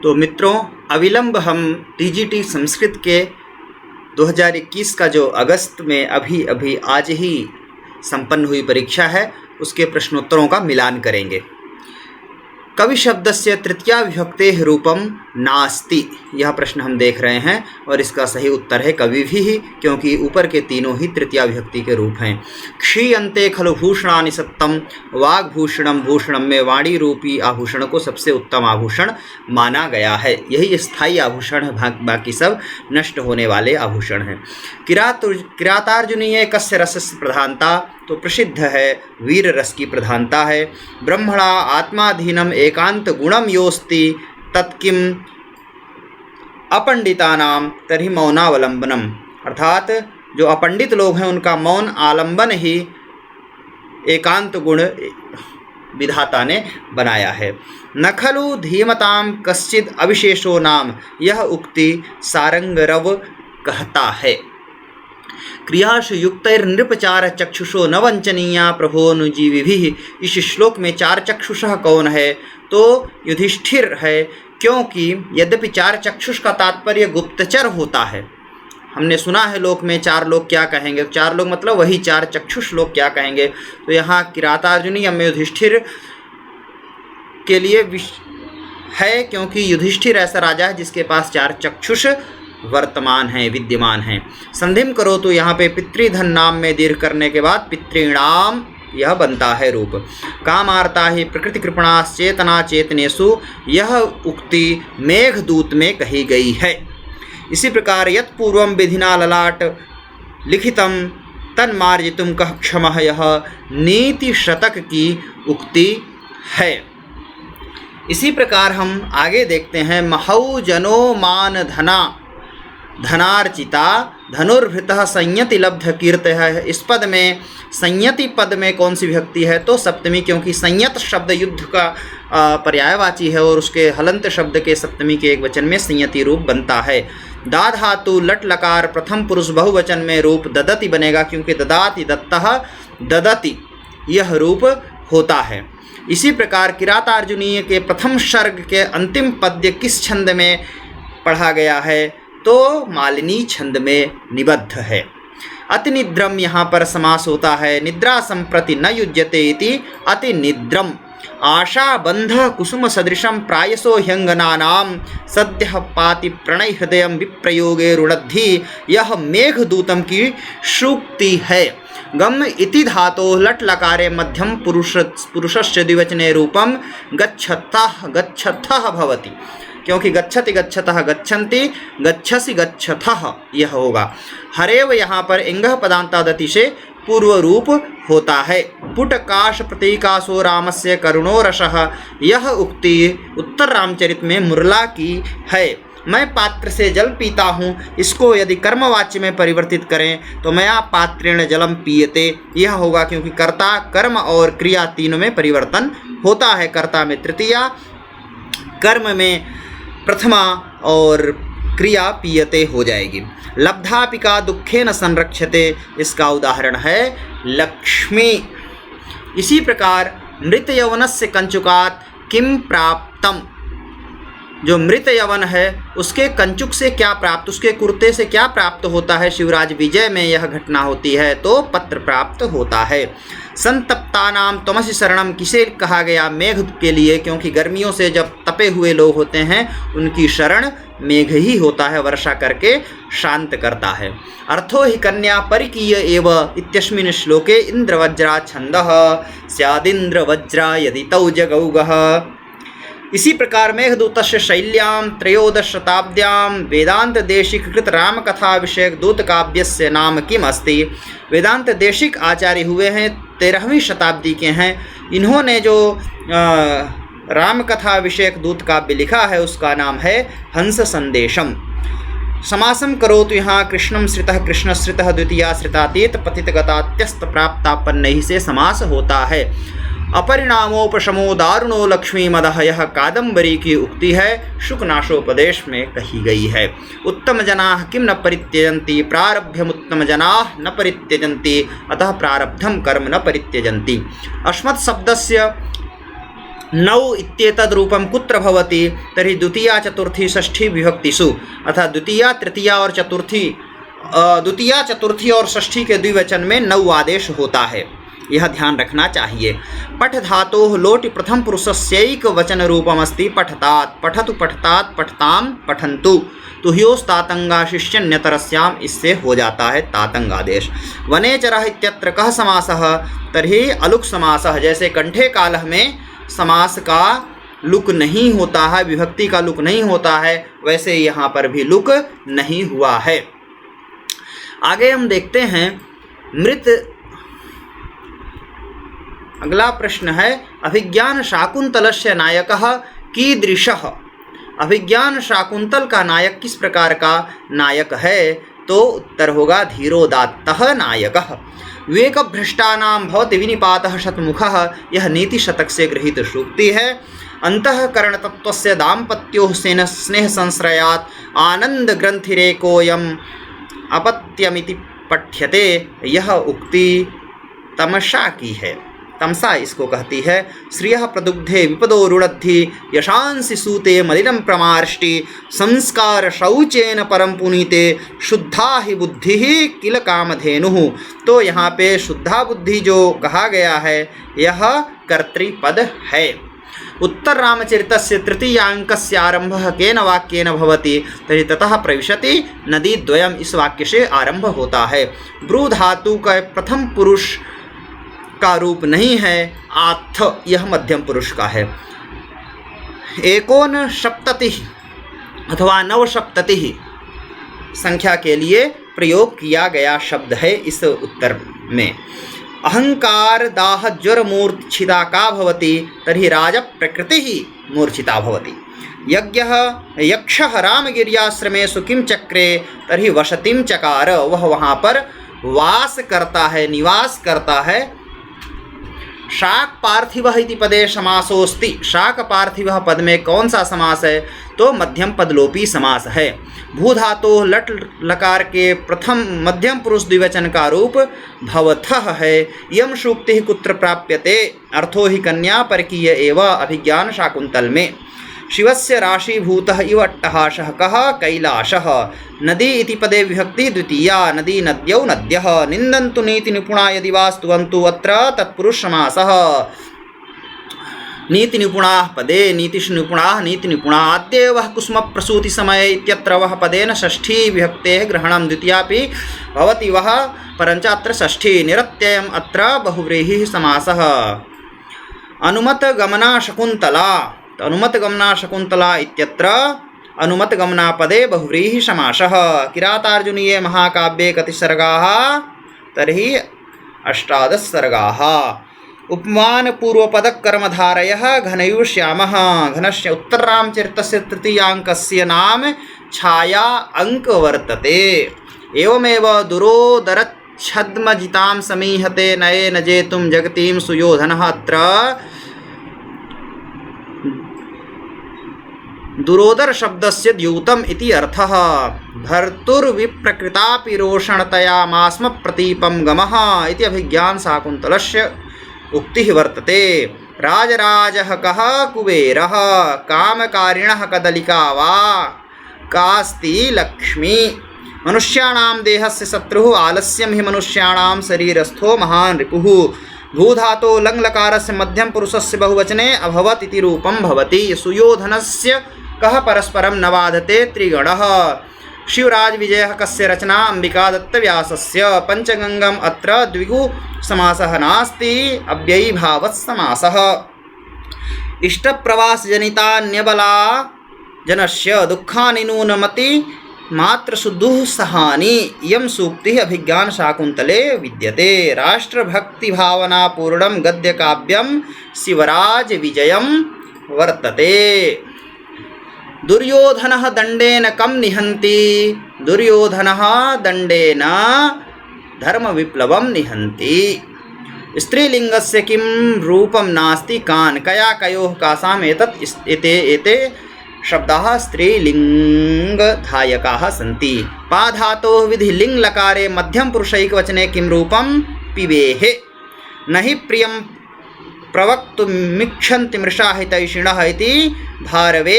तो मित्रों, अविलंब हम टीजीटी संस्कृत के 2021 का जो अगस्त में अभी आज ही संपन्न हुई परीक्षा है उसके प्रश्नोत्तरों का मिलान करेंगे। कवि शब्दस्य तृतीया विभक्तेः रूपम नास्ति, यह प्रश्न हम देख रहे हैं और इसका सही उत्तर है कवि भी, क्योंकि ऊपर के तीनों ही तृतीया विभक्ति के रूप हैं। क्षीयन्ते खलु भूषणानि सत्तम, वाग्भूषणम भूषणम में वाणी रूपी आभूषण को सबसे उत्तम आभूषण माना गया है। यही स्थायी आभूषण है, बाकी सब नष्ट होने वाले आभूषण हैं। किरातार्जुनीय कस्य रसस्य प्रधानता, तो प्रसिद्ध है वीर रस की प्रधानता है। ब्रह्मणा आत्माधीनम एकांत गुणम योस्ति तत्किम अपंडितानाम तर्हि मौनावलंबनम, अर्थात जो अपंडित लोग हैं उनका मौन आलंबन ही एकांत गुण विधाता ने बनाया है। न खलु धीमताम कश्चिद अविशेषो नाम, यह उक्ति सारंगरव कहता है। क्रियाशु युक्तैर्नृपचार चक्षुषो न वंचनीया प्रभोनुजीविभिः, इस श्लोक में चार चक्षुषः कौन है, तो युधिष्ठिर है, क्योंकि यद्यपि चार चक्षुष का तात्पर्य गुप्तचर होता है। हमने सुना है लोक में चार लोग क्या कहेंगे, चार लोग मतलब वही चार चक्षुष लोग क्या कहेंगे, तो यहाँ किरातार्जुनीय में युधिष्ठिर के लिए है, क्योंकि युधिष्ठिर ऐसा राजा है जिसके पास चार चक्षुष वर्तमान हैं, विद्यमान हैं। संधिम करो तो यहाँ पे पितृधन नाम में दीर्घ करने के बाद पितृणाम यह बनता है रूप। कामार्ता ही प्रकृति कृपणा चेतना चेतनेषु, यह उक्ति मेघदूत में कही गई है। इसी प्रकार यत् पूर्वम विधिना ललाट लिखितम तन्मार्जितुम कः क्षमः, यह नीति शतक की उक्ति है। इसी प्रकार हम आगे देखते हैं। महौ जनो मान धना धनार्चिता धनुर्भृतः संयति लब्ध कीर्तः, इस पद में संयति पद में कौन सी विभक्ति है, तो सप्तमी, क्योंकि संयत शब्द युद्ध का पर्यायवाची है और उसके हलंत शब्द के सप्तमी के एक वचन में संयति रूप बनता है। दा धातु लट लकार प्रथम पुरुष बहुवचन में रूप ददति बनेगा, क्योंकि ददाति दत्तः ददति यह रूप होता है। इसी प्रकार किरातार्जुनीय के प्रथम सर्ग के अंतिम पद्य किस छंद में पढ़ा गया है, तो मालिनी छंद में निबद्ध है। अति निद्रम यहाँ पर समास होता है। निद्रा संप्रति न युज्यते इति अति निद्रम। आशा बंध कुसुम सदृशम प्रायसो ह्यंगनानाम सद्यः पाति प्रणय हृदय विप्रयोगे रुणद्धि, यह मेघदूतम की सूक्ति है। गम इति धातो लट लकारे मध्यम पुरुषस्य द्विवचने रूपम गच्छतः भवति, क्योंकि गच्छति गच्छतः गच्छन्ति गच्छसि गच्छथः यह होगा। हरेव यहाँ पर इंगः पदांतादति से पूर्व रूप होता है। पुटकाश प्रतीकासो रामस्य करुणो रसः, यह उक्ति उत्तर रामचरित में मुरला की है। मैं पात्र से जल पीता हूँ, इसको यदि कर्मवाच्य में परिवर्तित करें तो मया पात्रेण जलम पीयते, यह होगा, क्योंकि कर्ता कर्म और क्रिया तीनों में परिवर्तन होता है। कर्ता में तृतीया, कर्म में प्रथमा और क्रिया पीयते हो जाएगी। लब्धापिका दुखेन संरक्षते, इसका उदाहरण है लक्ष्मी। इसी प्रकार मृत यवनस्य कंचुकात किम प्राप्तम, जो मृत यवन है उसके कंचुक से क्या प्राप्त, उसके कुर्ते से क्या प्राप्त होता है, शिवराज विजय में यह घटना होती है, तो पत्र प्राप्त होता है। संतप्ता नाम तमसि शरणम किसे कहा गया, मेघ के लिए, क्योंकि गर्मियों से जब तपे हुए लोग होते हैं उनकी शरण मेघ ही होता है, वर्षा करके शांत करता है। अर्थो ही कन्या परिकीय एव इत्यस्मिन् श्लोके इंद्रवज्रा छंदः स्यादिन्द्रवज्रा यदि तौ जगौगः। इसी प्रकार मेघदूतस्य शैल्यां त्रयोदश शताब्द्यां वेदांत देशिक कृत रामकथा विषयक दूत काव्यस्य नाम किम अस्ति। वेदांत देशिक आचार्य हुए हैं 13वीं शताब्दी के हैं। इन्होंने जो रामकथा विषयक दूत काव्य लिखा है उसका नाम है हंस संदेशम। समासम करो तो यहाँ कृष्णम श्रितः कृष्णश्रितः द्वितीया श्रितातीत पतित गतात्यस्त प्राप्तापन्न से समास होता है। अपरिणामोपशमो दारुणो लक्ष्मी मदः, यह कादम्बरी की उक्ति है, शुकनाशोपदेश में कही गई है। उत्तम जनाः किम न परित्यजन्ति प्रारभ्यमुत्तम जनाः न परित्यजन्ति अतः प्रारब्धम कर्म न परित्यजन्ति। अस्मत् शब्दस्य नौ इत्येतद् रूपं कुत्र भवति तर्हि द्वितीया चतुर्थी षष्ठी विभक्तिषु, अर्थात द्वितीया तृतीया और चतुर्थी, द्वितीया चतुर्थी और षष्ठी के द्विवचन में नौ आदेश होता है, यह ध्यान रखना चाहिए। पठ धातोः लोटि प्रथम पुरुषस्यैक वचन रूपमस्ति पठतात्, पठतु पठतात्, पठताम पठन्तु, तुह्योस्तातंगा शिष्यन्यतरस्याम, इससे हो जाता है तातंग आदेश। वनेचरः इत्यत्र कः समासः तर्हि अलुक समासः, जैसे कंठे कालः में समास का लुक नहीं होता है, विभक्ति का लुक नहीं होता है, वैसे यहाँ पर भी लुक नहीं हुआ है। आगे हम देखते हैं मृत। अगला प्रश्न है अभिज्ञान शाकुंतलस्य नायकः कीदृशः। अभिज्ञान शाकुंतल का नायक किस प्रकार का नायक है, तो उत्तर होगा धीरोदात्तः नायकः। विवेकभ्रष्टानां भवति विनिपातः शतमुखः, यह नीति शतक से गृहीत सूक्ति है। अंतःकरण तत्वस्य दाम्पत्योः स्नेह संश्रयात् आनंद ग्रंथिरेकोयम अपत्यमिति पठ्यते, यह उक्ति तमसा की है, तमसा इसको कहती है। श्रियः प्रदुग्धे विपदो रुणद्धि यशांसि सूते मलिनं प्रमार्ष्टि संस्कार शौचेन परम पुनीते शुद्धा ही बुद्धि किल कामधेनुः। तो यहाँ पे शुद्धा बुद्धि जो कहा गया है यह कर्तृपद है। उत्तर रामचरितस्य तृतीयांकस्य आरंभः केन वाक्येन भवति तर्हि ततः प्रविशति नदी द्वयम्, इस वाक्य से आरंभ होता है। ब्रू धातु का प्रथम पुरुष का रूप नहीं है, आथ यह मध्यम पुरुष का है। एकोन सप्तति अथवा नवसप्तति संख्या के लिए प्रयोग किया गया शब्द है इस उत्तर में। अहंकार दाह ज्वर मूर्छिता का भवति तर्हि राज प्रकृति ही मूर्छिता भवति। यज्ञः यक्षः रामगिर्याश्रमे सुकिं चक्रे तर्हि वसतिं चकार, वह वहाँ पर वास करता है, निवास करता है। शाक पार्थिवः इति पदे समासोस्ति, शाक पार्थिवः पद में कौन सा समास है, तो मध्यम पदलोपी समास है। भूधातोः लट लकार के प्रथम मध्यम पुरुष द्विवचन का रूप भवथः है। यम सूक्ति कुत्र प्राप्यते, अर्थो हि कन्या परकीय एव अभिज्ञान शाकुंतल में। शिवस्य राशीभूतः इव अट्टहासः कः कैलासः। नदी इति पदे विभक्ति द्वितीया, नदी नद्यौ नद्यः। निन्दन्तु नीति निपुणा यदि वा स्तुवन्तु, अत्र तत्पुरुष समासः। नीति निपुणाः पदे नीतिषु निपुणाः नीति निपुणाः। अद्य वः कुसुम प्रसूति समय इत्यत्र वः पदेन षष्ठी विभक्तेः ग्रहणं द्वितीयापि भवति वः, परञ्च अत्र षष्ठी। निरत्ययम् अत्र बहुव्रीहिः समासः। अनुमत गमना शकुन्तला, अनुमत गमना शकुन्तला इत्यत्र अनुमत गमना पदे बहुव्रीहि समासः। किरातार्जुनीये महाकाव्ये कति सर्गाः तर्हि 18 सर्गाः। उपमान पूर्वपदक कर्मधारयः घनयुष्यामः। घनस्य उत्तररामचरितस्य तृतीयांकस्य नाम छाया अंक वर्तते। एवमेव दुरोदरच्छद्मजितां समीहते नये न जेतुं जगतीं सुयोधनः, अत्र दुरोदर शब्दस्य द्यूतम इति अर्थः। भर्तुर्विप्रकृतापि रोषणतया मास्म प्रतीपं गमः इति अभिज्ञान शाकुन्तलस्य उक्तिः वर्तते। राजराजः कः कुबेरः, कामकारिणः कदलिका वा कास्ति लक्ष्मी। मनुष्याणां देहस्य शत्रुः आलस्यं हि मनुष्याणां शरीरस्थो महान् रिपुः। भूधातो लङ्लकारस्य मध्यम पुरुषस्य बहुवचने अभवत् इति रूपं भवति। सुयोधनस्य कः परस्परं न बाधते त्रिगणः। शिवराज विजयः कस्य रचना अंबिकादत्तव्यासस्य। पंचगंगम अत्र द्विगु समासः नास्ति, अव्ययीभावः समासः। इष्टप्रवासजनितान्यबला जनस्य दुःखानि नूनमति मातृसुदुःसहानि, इयं सूक्तिः अभिज्ञान शाकुन्तले विद्यते। राष्ट्रभक्तिभावनापूर्णं गद्यकाव्यं शिवराज विजयं वर्तते। दुर्योधनः दंडेन कम निहन्ति, दुर्योधनः दंडेन धर्म विप्लवं निहन्ति। स्त्रीलिंगस्य किं रूपं नास्ति कान्, कया कयोः कासाम् एते शब्दाः स्त्रीलिंगधायकाः सन्ति। पाधातोः विधि लिंग लकारे मध्यम पुरुषैकवचने किं रूपं पिबेः। नहि प्रियं प्रवक्तुमिच्छन्ति मृषा हितैषिणः इति भारवे